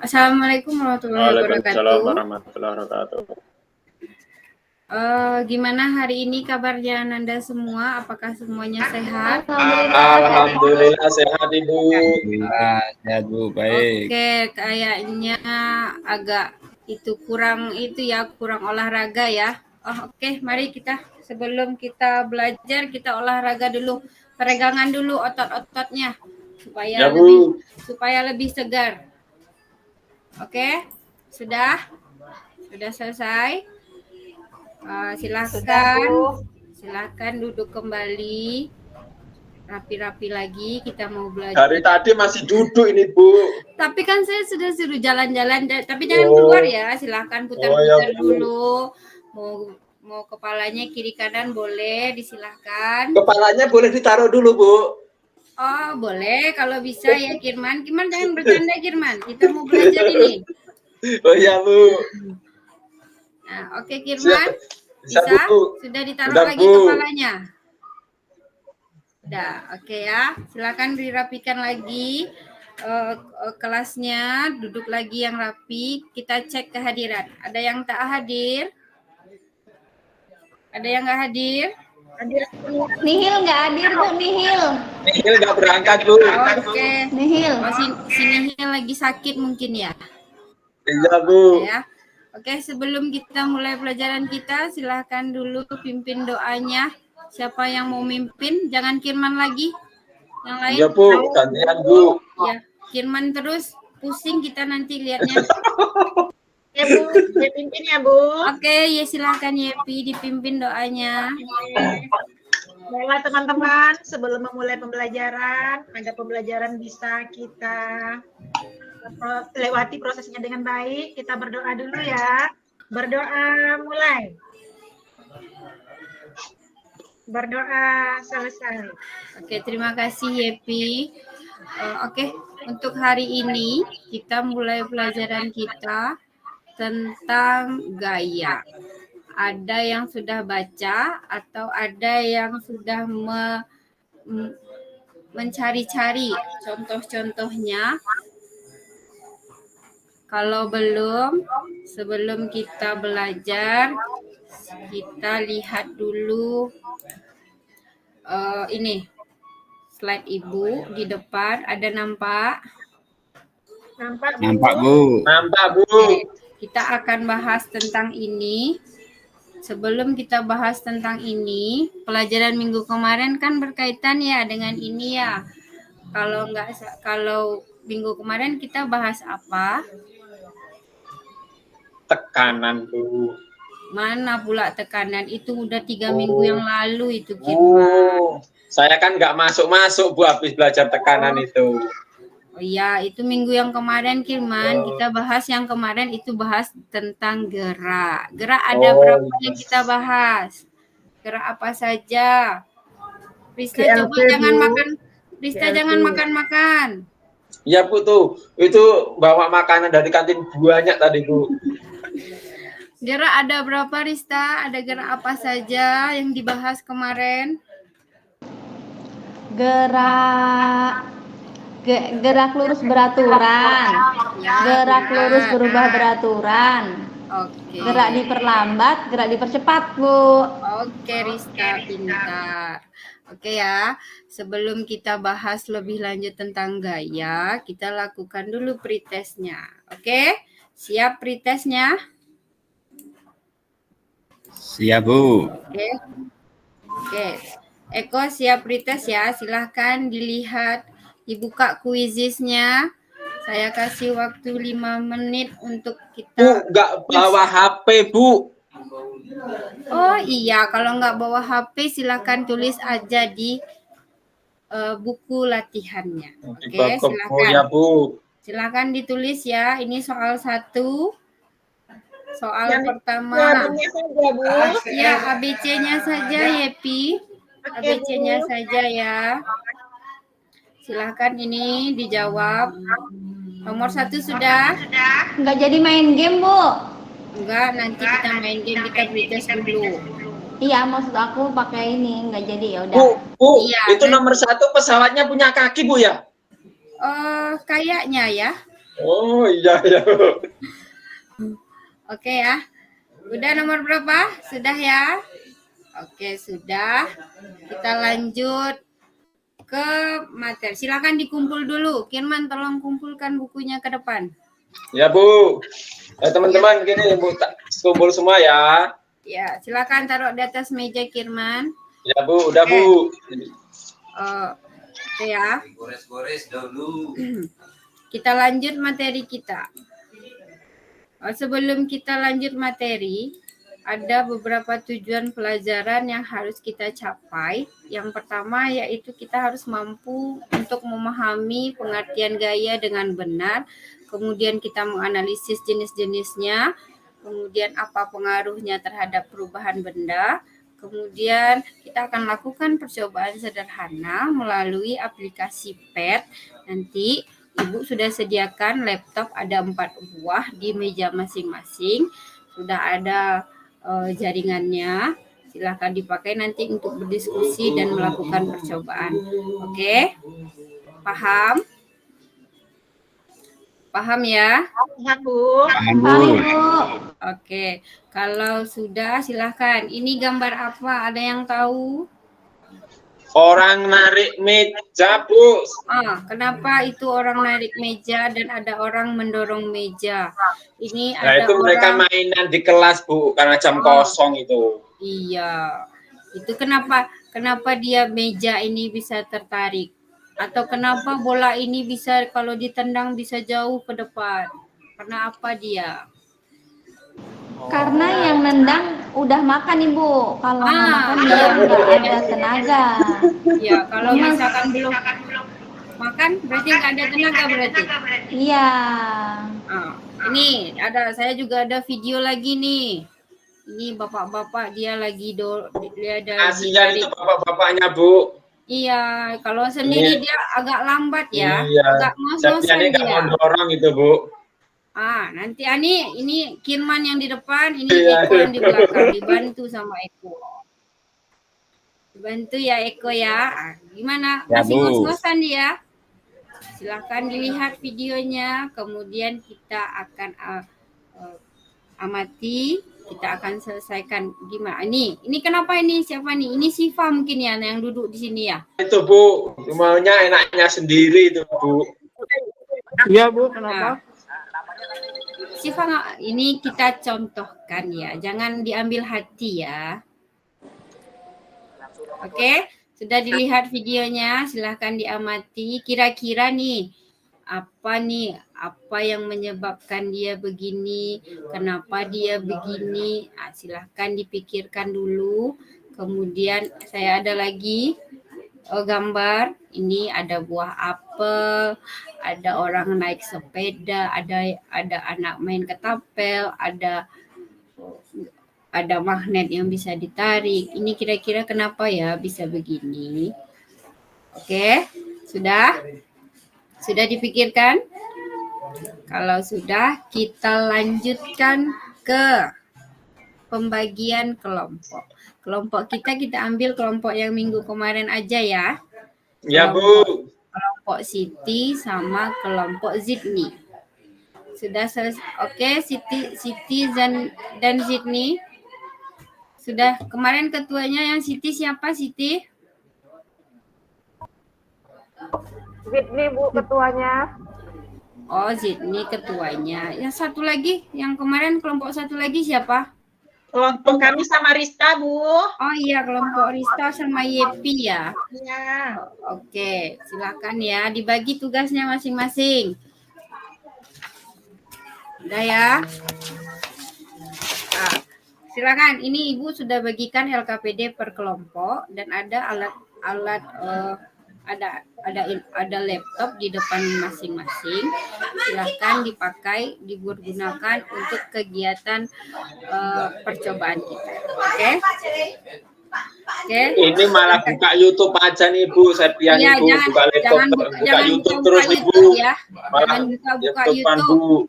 Assalamualaikum warahmatullahi Waalaikumsalam wabarakatuh. warahmatullahi wabarakatuh. Gimana hari ini kabarnya Nanda semua? Apakah semuanya sehat? Alhamdulillah sehat Ibu. Alhamdulillah, sehat Bu, baik. Oke, kayaknya agak kurang kurang olahraga ya. Oke, mari kita sebelum kita belajar kita olahraga dulu, peregangan dulu otot-ototnya Ya Bu. supaya lebih segar. Oke, sudah selesai. Silakan duduk kembali, rapi-rapi lagi, kita mau belajar. Dari tadi masih duduk ini Bu. Tapi kan saya sudah suruh jalan-jalan, tapi jangan keluar ya. Silakan putar-putar dulu. Mau kepalanya kiri kanan boleh, disilahkan. Kepalanya boleh ditaruh dulu Bu. Oh boleh, kalau bisa ya Kirman. Kirman jangan bercanda Kirman, kita mau belajar ini. Oh ya Bu. Nah, oke Kirman, bisa? Sudah ditaruh lagi kepalanya. Udah, oke ya. Silakan dirapikan lagi kelasnya, duduk lagi yang rapi. Kita cek kehadiran. Ada yang tak hadir? Ada yang nggak hadir? Nihil nggak hadir Bu, Nihil. Nihil nggak berangkat Bu. Oke. Nihil. Si Nihil lagi sakit mungkin ya. Iya Bu. Ya. Oke, sebelum kita mulai pelajaran kita, silahkan dulu pimpin doanya. Siapa yang mau mimpin? Jangan Kirman lagi. Yang lain. Iya Bu, gantian Bu. Ya, Kirman terus. Pusing kita nanti lihatnya. Ya Bu, saya pimpin ya Bu. Oke, ya silahkan Yepi dipimpin doanya. Baiklah teman-teman, sebelum memulai pembelajaran, agar pembelajaran bisa kita lewati prosesnya dengan baik, kita berdoa dulu ya. Berdoa mulai. Berdoa selesai. Oke, terima kasih Yepi. Oke, untuk hari ini kita mulai pelajaran kita tentang gaya. Ada yang sudah baca atau ada yang sudah mencari-cari contoh-contohnya. Kalau belum, sebelum kita belajar, kita lihat dulu ini slide Ibu di depan. Ada nampak? Nampak Bu. Nampak Bu. Kita akan bahas tentang ini. Sebelum kita bahas tentang ini, pelajaran minggu kemarin kan berkaitan ya dengan ini ya. Kalau minggu kemarin kita bahas apa? Tekanan Bu. Mana pula tekanan? Itu udah 3 minggu yang lalu itu Kirman. Oh, saya kan nggak masuk Bu habis belajar tekanan itu. Oh iya, itu minggu yang kemarin Kirman, kita bahas yang kemarin itu bahas tentang gerak. Gerak ada berapa yang kita bahas? Gerak apa saja? Rista coba jangan makan. Rista jangan makan-makan. Iya Bu tuh, itu bawa makanan dari kantin banyak tadi Bu. Gerak ada berapa Rista? Ada gerak apa saja yang dibahas kemarin? Gerak lurus beraturan, gerak lurus berubah beraturan, gerak diperlambat, gerak dipercepat Bu. Oke Rista, pintar. Oke ya, sebelum kita bahas lebih lanjut tentang gaya, kita lakukan dulu pretestnya. Oke, siap pretestnya? Siap Bu. Oke. Eko siap pretest ya, silahkan dilihat. Dibuka kuisisnya. Saya kasih waktu 5 menit untuk kita. Bu, nggak bawa HP, Bu. Oh iya, kalau nggak bawa HP silakan tulis aja di buku latihannya. Oke, silakan. Ya, Bu. Silakan ditulis ya. Ini soal 1. Soal pertama. Ya, ABC-nya saja, Yepi. ABC-nya saja ya. Silahkan ini dijawab. Nomor 1 sudah? Nggak jadi main game, Bu. Enggak, nanti kita main game, kita pretest dulu. Iya, maksud aku pakai ini, nggak jadi ya udah. Bu, iya, itu nomor 1 pesawatnya punya kaki Bu ya? Kayaknya ya. Oh iya ya Bu. Oke ya. Udah nomor berapa? Sudah ya? Oke, sudah. Kita lanjut ke materi. Silakan dikumpul dulu. Kirman tolong kumpulkan bukunya ke depan. Ya Bu. Teman-teman gini Bu, kumpul semua ya. Ya, silakan taruh di atas meja Kirman. Ya Bu, udah Bu. Oke ya. Gores-gores dulu. Kita lanjut materi kita. Sebelum kita lanjut materi, ada beberapa tujuan pelajaran yang harus kita capai. Yang pertama yaitu kita harus mampu untuk memahami pengertian gaya dengan benar. Kemudian kita menganalisis jenis-jenisnya. Kemudian apa pengaruhnya terhadap perubahan benda. Kemudian kita akan lakukan percobaan sederhana melalui aplikasi PET. Nanti Ibu sudah sediakan laptop ada 4 buah di meja masing-masing. Sudah ada jaringannya. Silahkan dipakai nanti untuk berdiskusi dan melakukan percobaan. Oke? Paham? Paham ya? Ya, Bu. Paham, Bu. Oke. Kalau sudah silahkan. Ini gambar apa? Ada yang tahu? Orang narik meja Bu. Kenapa itu orang narik meja dan ada orang mendorong meja? Ini Nah ada itu mereka orang. mainan di kelas Bu, karena jam kosong itu. Iya. Itu kenapa dia meja ini bisa tertarik? Atau kenapa bola ini bisa kalau ditendang bisa jauh ke depan? Karena apa dia? Karena yang nendang udah makan Ibu. Kalau nggak makan dia nggak ada tenaga. Ya, kalau misalkan belum makan berarti nggak ada tenaga berarti. Iya. Ini saya juga ada video lagi nih. Ini bapak-bapak dia lagi dia ada Kasihan itu bapak-bapaknya Bu. Iya, kalau sendiri dia agak lambat ya. Iya. Agak ngos-ngosan Jadi nggak dia. mau dorong itu Bu. Nanti Ani, ini Kirman yang di depan, ini Iya. Eko yang di belakang, dibantu sama Eko. Dibantu ya Eko ya. Gimana? Ya, Masih Bu. ngos-ngosan dia? Silahkan dilihat videonya, kemudian kita akan amati, kita akan selesaikan gimana. Ini kenapa ini? Siapa nih? Ini Siva mungkin ya yang duduk di sini ya. Itu Bu, maunya enaknya sendiri itu Bu. Iya, Bu. Kenapa? Siva, ini kita contohkan ya, jangan diambil hati ya. Oke, sudah dilihat videonya, silahkan diamati. Kira-kira nih, apa yang menyebabkan dia begini, kenapa dia begini, silahkan dipikirkan dulu. Kemudian saya ada lagi gambar, ini ada buah apel, ada orang naik sepeda, ada anak main ketapel, ada magnet yang bisa ditarik. Ini kira-kira kenapa ya bisa begini? Oke, sudah dipikirkan? Kalau sudah, kita lanjutkan ke pembagian kelompok. Kelompok kita ambil kelompok yang minggu kemarin aja ya. Ya Bu. Kelompok Siti sama kelompok Zidni. Sudah selesai. Oke, Siti dan Zidni. Sudah, kemarin ketuanya yang Siti siapa Siti? Zidni, Bu, ketuanya. Oh, Zidni ketuanya. Yang satu lagi, yang kemarin kelompok satu lagi siapa? Kelompok kami sama Rista, Bu. Oh iya, kelompok Rista sama Yepi ya. Iya. Oke, silakan ya, dibagi tugasnya masing-masing. Udah ya. Silakan, ini Ibu sudah bagikan LKPD per kelompok dan ada alat ada laptop di depan masing-masing. Silakan dipakai, digunakan untuk kegiatan percobaan kita. Oke? Ini malah buka YouTube aja nih Bu, Septian Iya, Ibu buka laptop, buka YouTube terus nih Bu. ya. Malah Jangan buka YouTube-an, YouTube. Bu.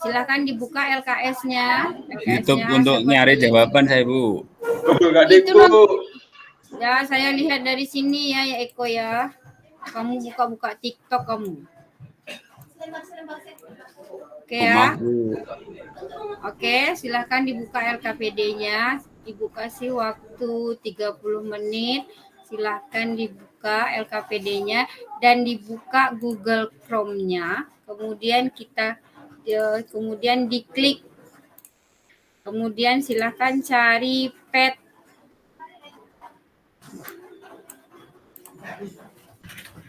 Silakan dibuka LKS-nya. YouTube untuk nyari jawaban saya, Bu. Buka deh Itu Bu. Ya, saya lihat dari sini ya Eko ya. Kamu buka-buka TikTok kamu. Oke ya. Bu. Oke, silahkan dibuka LKPD-nya. Ibu kasih waktu 30 menit. Silahkan dibuka LKPD-nya dan dibuka Google Chrome-nya. Kemudian diklik. Kemudian silahkan cari pet.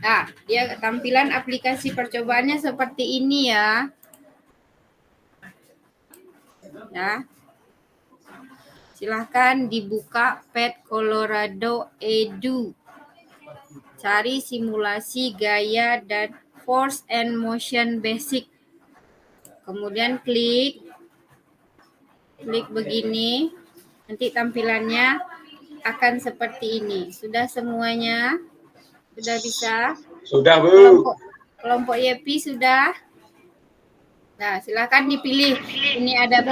Nah, dia tampilan aplikasi percobaannya seperti ini ya. Ya. Silahkan dibuka Pet Colorado Edu. Cari simulasi gaya dan force and motion basic. Kemudian klik begini. Nanti tampilannya akan seperti ini. Sudah semuanya? Sudah bisa? Sudah, Bu. Kelompok YP sudah? Nah, silakan dipilih. Ini ada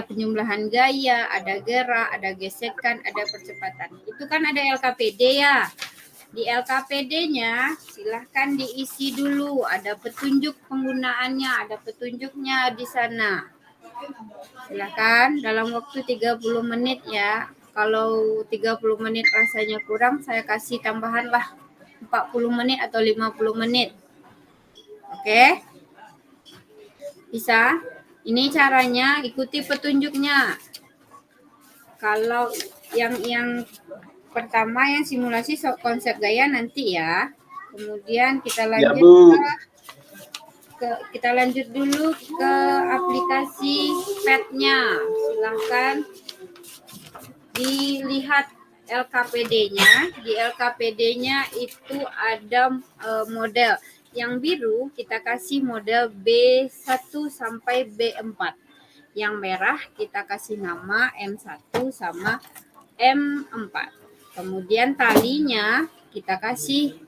penyembelahan gaya, ada gerak, ada gesekan, ada percepatan. Itu kan ada LKPD ya. Di LKPD-nya silahkan diisi dulu. Ada petunjuk penggunaannya, ada petunjuknya di sana. Silahkan dalam waktu 30 menit ya. Kalau 30 menit rasanya kurang, saya kasih tambahan lah 40 menit atau 50 menit. Oke? Bisa? Ini caranya, ikuti petunjuknya. Kalau yang pertama yang simulasi konsep gaya nanti ya. Kemudian kita lanjut kita lanjut dulu ke aplikasi petnya. Silahkan dilihat LKPD-nya. Di LKPD-nya itu ada model. Yang biru kita kasih model B1 sampai B4. Yang merah kita kasih nama M1 sama M4. Kemudian talinya kita kasih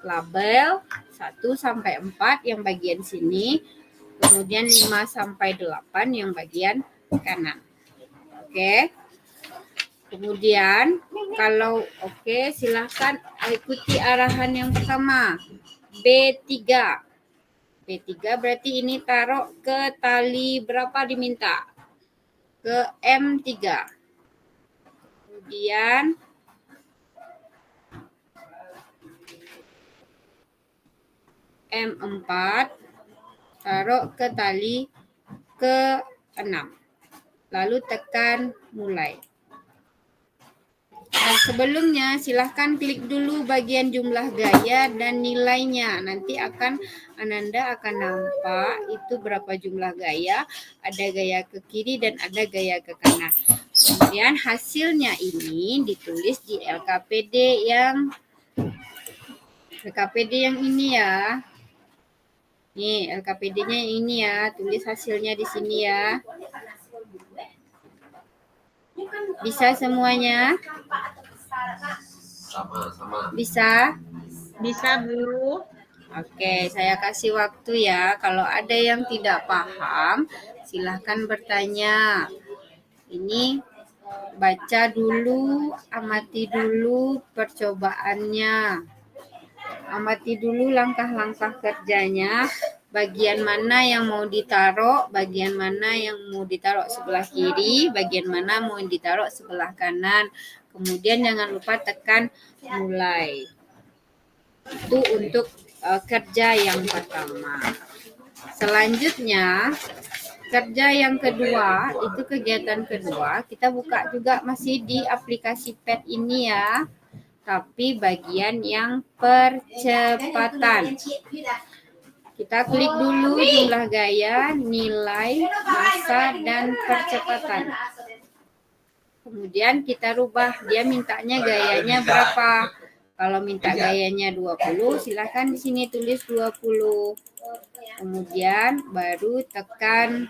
label 1 sampai 4 yang bagian sini. Kemudian 5 sampai 8 yang bagian kanan. Oke. Kemudian kalau silahkan ikuti arahan yang pertama. B3. B3 berarti ini taruh ke tali berapa diminta? Ke M3. Kemudian M4 taruh ke tali ke-6. Lalu tekan mulai. Nah, sebelumnya silahkan klik dulu bagian jumlah gaya dan nilainya. Nanti Ananda akan nampak itu berapa jumlah gaya. Ada gaya ke kiri dan ada gaya ke kanan. Kemudian hasilnya ini ditulis di LKPD yang ini ya. Nih, LKPD-nya yang ini ya. Tulis hasilnya di sini ya. Bisa semuanya? Bisa? Bisa, Bu. Oke, saya kasih waktu ya. Kalau ada yang tidak paham, silahkan bertanya. Ini baca dulu, amati dulu percobaannya. Amati dulu langkah-langkah kerjanya. Bagian mana yang mau ditaruh, bagian mana yang mau ditaruh sebelah kiri, bagian mana mau ditaruh sebelah kanan. Kemudian jangan lupa tekan mulai. Itu untuk kerja yang pertama. Selanjutnya, kerja yang kedua, itu kegiatan kedua. Kita buka juga masih di aplikasi PET ini ya. Tapi bagian yang percepatan. Kita klik dulu jumlah gaya, nilai, masa, dan percepatan. Kemudian kita rubah, dia mintanya gayanya berapa. Kalau minta gayanya 20, silakan di sini tulis 20. Kemudian baru tekan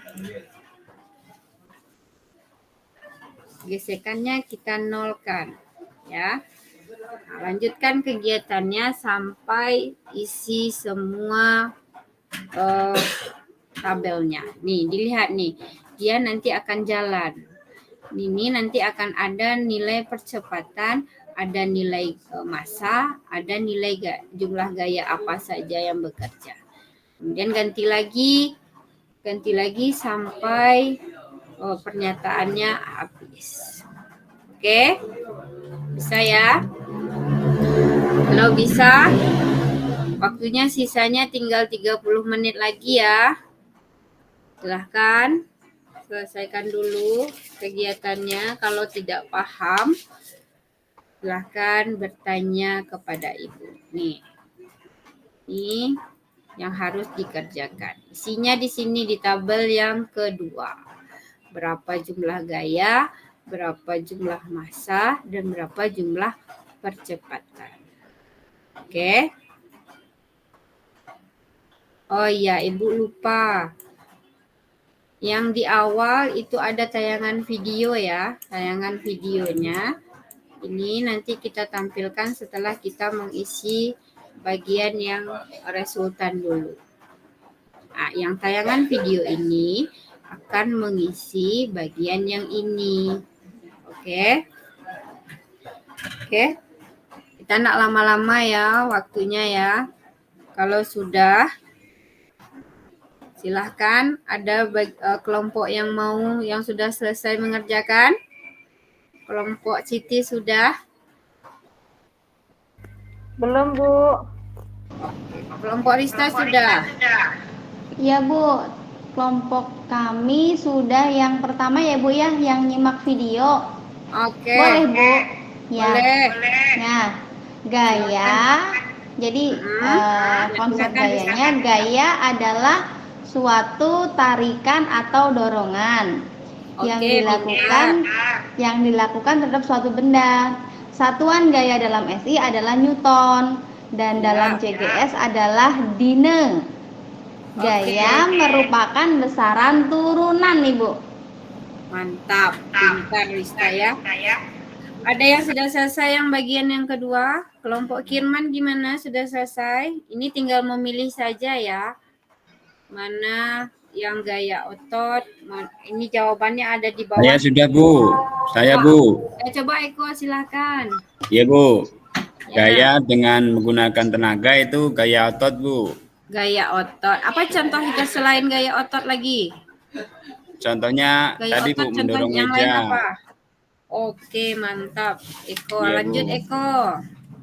gesekannya kita nolkan. Ya. Nah, lanjutkan kegiatannya sampai isi semua tabelnya. Nih, dilihat nih. Dia nanti akan jalan. Ini nanti akan ada nilai percepatan ada nilai massa, ada nilai jumlah gaya apa saja yang bekerja. Kemudian ganti lagi sampai pernyataannya habis. Oke, bisa ya? Kalau bisa, waktunya sisanya tinggal 30 menit lagi ya. Silahkan selesaikan dulu kegiatannya. Kalau tidak paham, silahkan bertanya kepada ibu. Nih, ini yang harus dikerjakan. Isinya di sini di tabel yang kedua. Berapa jumlah gaya, berapa jumlah massa, dan berapa jumlah percepatan. Oke. Oh iya, Ibu lupa. Yang di awal itu ada tayangan video ya. Tayangan videonya. Ini nanti kita tampilkan setelah kita mengisi bagian yang resultan dulu. Nah, yang tayangan video ini akan mengisi bagian yang ini. Oke. Oke. Kita nggak lama-lama ya waktunya ya. Kalau sudah, silahkan ada kelompok yang sudah selesai mengerjakan. Kelompok Siti sudah? Belum, Bu. Kelompok Rista sudah? Iya Bu, kelompok kami sudah yang pertama ya Bu ya, yang nyimak video. Oke. Boleh Bu? Ya. Boleh. Nah, gaya. Jadi konsep gayanya, gaya adalah suatu tarikan atau dorongan yang dilakukan terhadap suatu benda. Satuan gaya dalam SI adalah Newton dan dalam CGS adalah Dine. Gaya merupakan besaran turunan nih Bu. Mantap, pintar Rista ya. Ada yang sudah selesai yang bagian yang kedua? Kelompok Kirman gimana? Sudah selesai? Ini tinggal memilih saja ya. Mana yang gaya otot? Ini jawabannya ada di bawah. Saya sudah Bu. Saya Bu. Coba Eko silakan. Iya Bu. Gaya dengan menggunakan tenaga itu gaya otot Bu. Gaya otot. Apa contoh kita selain gaya otot lagi? Contohnya Gaya tadi otot, Bu mendorong yang lain meja. apa? Oke, mantap. Eko, Iya, lanjut Bu. Eko.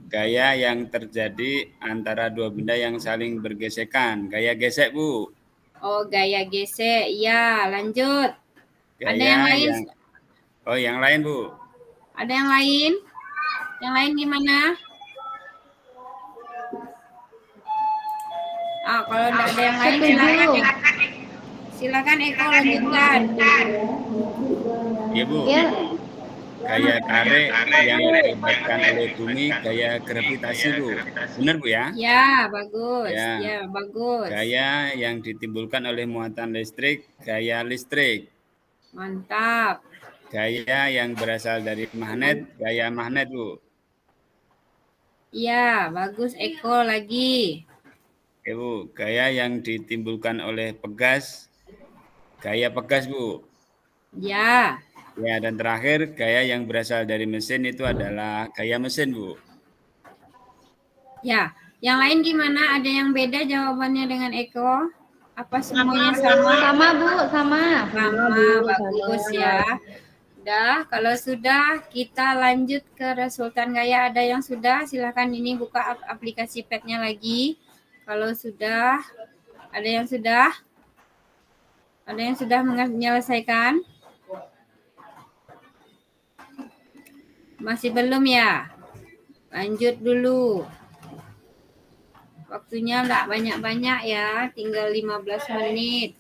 Gaya yang terjadi antara dua benda yang saling bergesekan. Gaya gesek Bu. Oh, gaya gesek. Ya, lanjut. Gaya Ada yang lain? yang lain Bu. Ada yang lain? Yang lain gimana? Kalau tidak ada yang lain, silakan Eko lanjutkan. Iya Bu. Ya, Gaya tarik yang dilibatkan oleh bumi, gaya gravitasi Bu. Benar Bu ya? Ya, bagus. Ya. Ya, bagus. Gaya yang ditimbulkan oleh muatan listrik, gaya listrik. Mantap. Gaya yang berasal dari magnet, gaya magnet Bu. Ya, bagus Eko lagi. Oke Bu, gaya yang ditimbulkan oleh pegas, gaya pegas Bu. Ya. Ya, dan terakhir gaya yang berasal dari mesin itu adalah gaya mesin Bu. Ya, yang lain gimana? Ada yang beda jawabannya dengan Eko? Apa semuanya sama? sama Bu, sama. Sama, bagus ya. Udah, kalau sudah kita lanjut ke resultan gaya. Ada yang sudah? Silakan ini buka aplikasi pad-nya lagi. Kalau sudah, ada yang sudah? Ada yang sudah menyelesaikan? Masih belum ya? Lanjut dulu. Waktunya enggak banyak-banyak ya, tinggal 15 menit.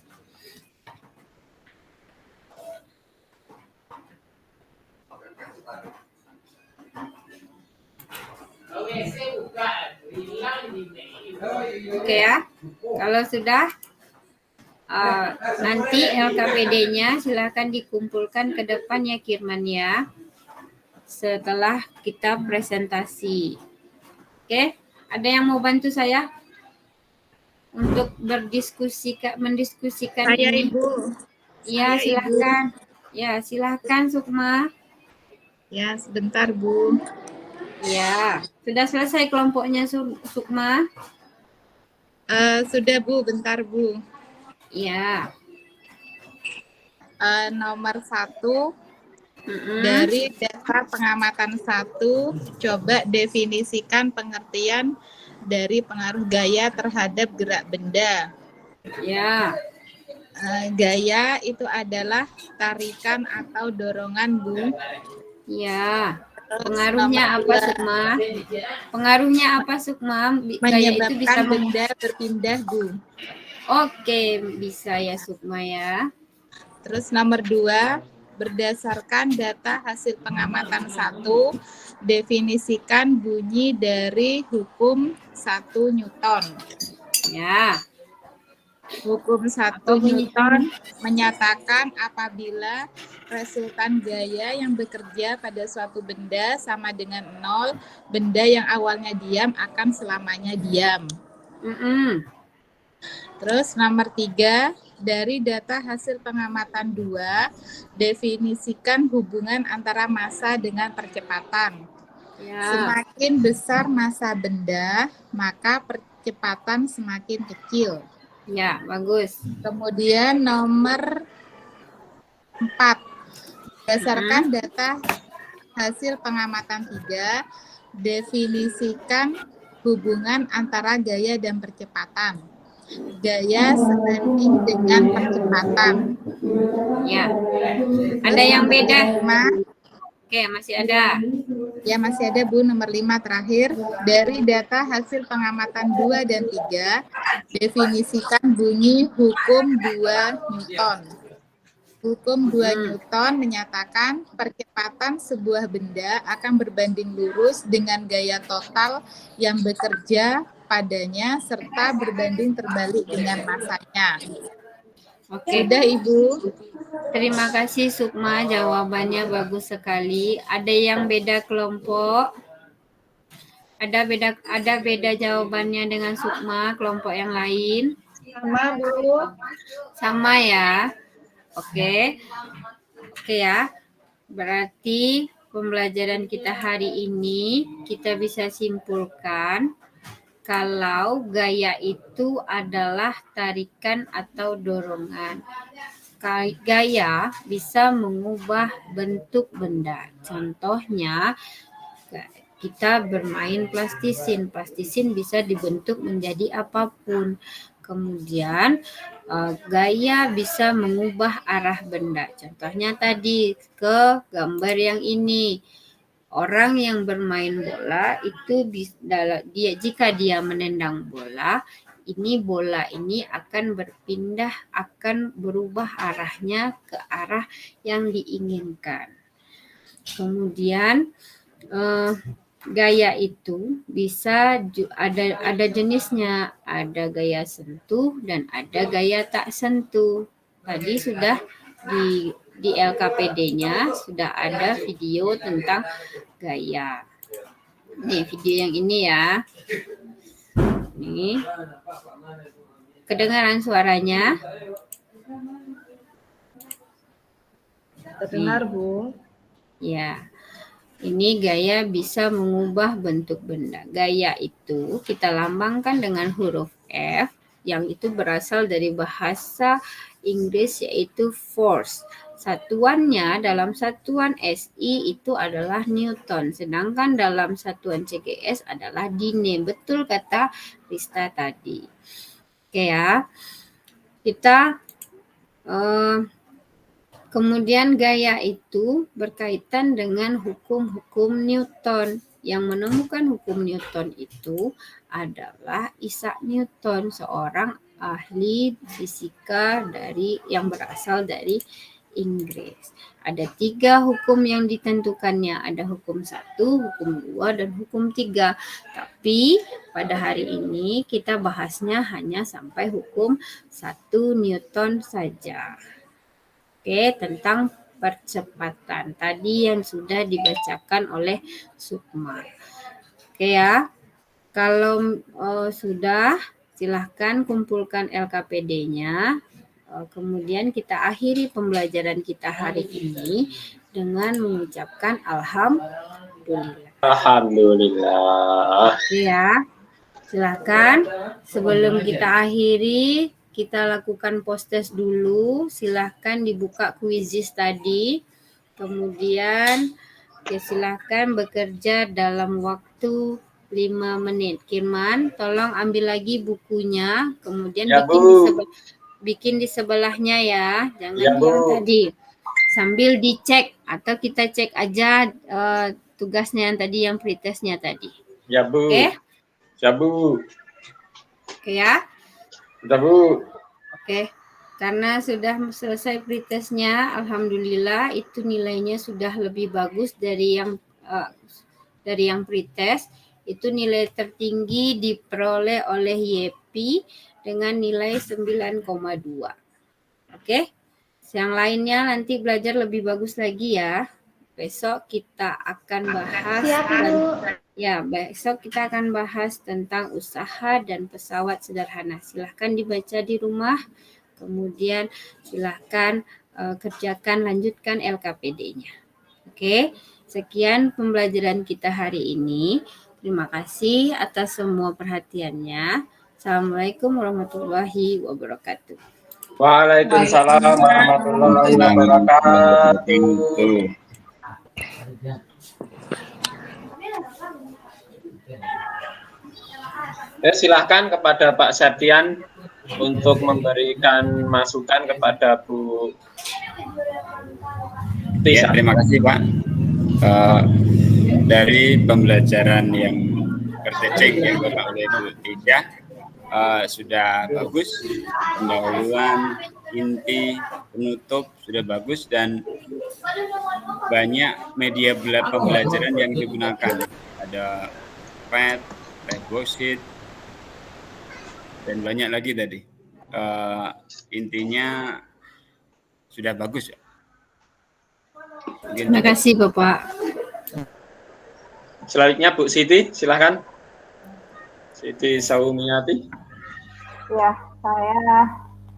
Oke ya, kalau sudah nanti LKPD-nya silakan dikumpulkan ke depan ya Kirman ya. Setelah kita presentasi. Oke, ada yang mau bantu saya untuk mendiskusikan Saya ini? Ibu. Ya, silakan. Ya, silakan Sukma. Ya, sebentar Bu. Ya, sudah selesai kelompoknya Sukma? Sudah Bu, bentar Bu. Ya. Nomor 1 Mm-mm. dari data pengamatan 1, coba definisikan pengertian dari pengaruh gaya terhadap gerak benda. Ya. Gaya itu adalah tarikan atau dorongan Bu. Ya. Terus Pengaruhnya nomor apa 2, Sukma? Pengaruhnya apa Sukma? Gaya itu bisa menyebabkan benda berpindah Bu. Oke, bisa ya Sukma ya. Terus nomor 2, berdasarkan data hasil pengamatan 1, definisikan bunyi dari hukum 1 Newton. Ya. Hukum 1 Newton menyatakan apabila resultan gaya yang bekerja pada suatu benda sama dengan 0, benda yang awalnya diam akan selamanya diam. Terus nomor 3, dari data hasil pengamatan 2, definisikan hubungan antara massa dengan percepatan. Ya. Semakin besar massa benda, maka percepatan semakin kecil. Ya, bagus. Kemudian nomor 4, berdasarkan data hasil pengamatan 3, definisikan hubungan antara gaya dan percepatan. Gaya sebanding dengan percepatan. Ya. Ada yang beda? 5, Oke, masih ada. ya masih ada Bu, nomor 5 terakhir. Dari data hasil pengamatan 2 dan 3, definisikan bunyi hukum 2 Newton. Hukum 2 Newton menyatakan percepatan sebuah benda akan berbanding lurus dengan gaya total yang bekerja padanya serta berbanding terbalik dengan massanya. Oke. Sudah Ibu? Terima kasih Sukma, jawabannya bagus sekali. Ada yang beda kelompok? Ada beda jawabannya dengan Sukma, kelompok yang lain? Sama Bu. Sama ya. Oke. Oke ya. Berarti pembelajaran kita hari ini kita bisa simpulkan kalau gaya itu adalah tarikan atau dorongan. Gaya bisa mengubah bentuk benda. Contohnya, kita bermain plastisin. Plastisin bisa dibentuk menjadi apapun. Kemudian, gaya bisa mengubah arah benda. Contohnya tadi ke gambar yang ini. Orang yang bermain bola itu jika dia menendang bola, bola ini akan berpindah, akan berubah arahnya ke arah yang diinginkan. Kemudian gaya itu bisa ada jenisnya, ada gaya sentuh dan ada gaya tak sentuh. Tadi sudah di LKPD-nya sudah ada video tentang gaya. Nih video yang ini ya. Nih. Kedengaran suaranya? Terdengar Bu. Ya. Ini gaya bisa mengubah bentuk benda. Gaya itu kita lambangkan dengan huruf F yang itu berasal dari bahasa Inggris yaitu force. Satuannya dalam satuan SI itu adalah Newton, sedangkan dalam satuan CGS adalah Dine. Betul kata Rista tadi. Oke ya. Kita kemudian gaya itu berkaitan dengan hukum-hukum Newton. Yang menemukan hukum Newton itu adalah Isaac Newton, seorang ahli fisika yang berasal dari Inggris. Ada 3 hukum yang ditentukannya. Ada hukum 1, hukum 2, dan hukum 3. Tapi pada hari ini kita bahasnya hanya sampai hukum 1 Newton saja. Oke, tentang percepatan. Tadi yang sudah dibacakan oleh Sukma. Oke ya. Kalau sudah, silahkan kumpulkan LKPD-nya. Kemudian kita akhiri pembelajaran kita hari ini dengan mengucapkan alhamdulillah. Alhamdulillah. Ya, silakan. Sebelum kita akhiri, kita lakukan post test dulu. Silakan dibuka kuisis tadi. Kemudian silakan bekerja dalam waktu 5 menit. Kirman, tolong ambil lagi bukunya, kemudian Ya, bikin di sebelahnya ya, jangan Ya, Bu. yang tadi. Sambil dicek atau kita cek aja tugasnya yang tadi, yang pretestnya tadi. Ya, Bu. Oke? Ya, Bu. Oke ya? Udah, Bu. Oke. Karena sudah selesai pretestnya, alhamdulillah itu nilainya sudah lebih bagus dari yang pretest. Itu nilai tertinggi diperoleh oleh YP dengan nilai 9,2. Oke? Yang lainnya nanti belajar lebih bagus lagi ya. Besok kita akan bahas besok kita akan bahas tentang usaha dan pesawat sederhana. Silahkan dibaca di rumah. Kemudian silahkan kerjakan, lanjutkan LKPD-nya. Oke, sekian pembelajaran kita hari ini. Terima kasih atas semua perhatiannya. Assalamualaikum warahmatullahi wabarakatuh. Waalaikumsalam warahmatullahi wabarakatuh. Silahkan kepada Pak Septian untuk memberikan masukan kepada Bu Tisa. Ya, terima kasih Pak. Dari pembelajaran yang tercek yang Bapak oleh Bu Tisa sudah bagus, pendahuluan, inti, penutup sudah bagus, dan banyak media pembelajaran yang digunakan. Ada pad, worksheet, dan banyak lagi tadi. Intinya sudah bagus ya. Terima kasih Bapak. Selanjutnya Bu Siti, silakan. Siti Saumiati. Ya, saya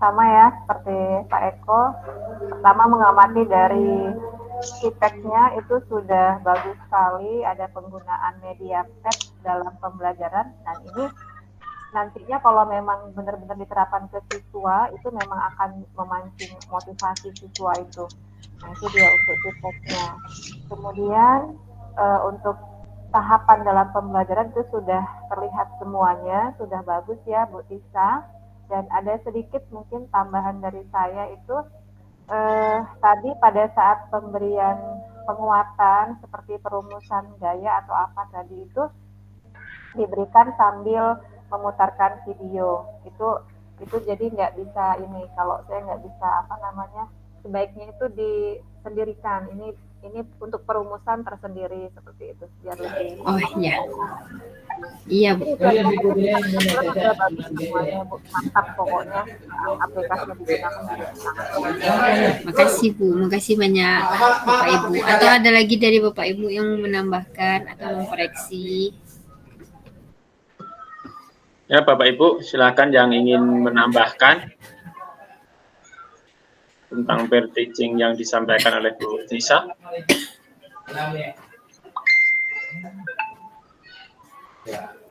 sama ya seperti Pak Eko. Pertama mengamati dari feedback-nya itu sudah bagus sekali, ada penggunaan media pad dalam pembelajaran, dan ini nantinya kalau memang benar-benar diterapkan ke siswa itu memang akan memancing motivasi siswa itu. Nah, itu dia untuk feedback-nya. Kemudian untuk tahapan dalam pembelajaran itu sudah terlihat semuanya, sudah bagus ya Bu Tisa. Dan ada sedikit mungkin tambahan dari saya itu tadi pada saat pemberian penguatan seperti perumusan gaya atau apa tadi itu diberikan sambil memutarkan video. Itu jadi nggak bisa ini, kalau saya nggak bisa sebaiknya itu disendirikan. Ini untuk perumusan tersendiri seperti itu biar lebih. Oh iya. Iya Bu. Mantap pokoknya aplikasinya digunakan. Makasih Bu, makasih banyak Bapak Ibu. Atau ada lagi dari Bapak Ibu yang menambahkan atau mengkoreksi? Ya Bapak Ibu, silakan yang ingin menambahkan tentang pair teaching yang disampaikan oleh Bu Tisa.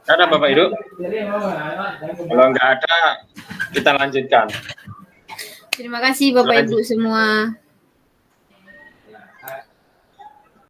Ada Bapak Ibu? Kalau nggak ada, kita lanjutkan. Terima kasih Bapak Ibu semua.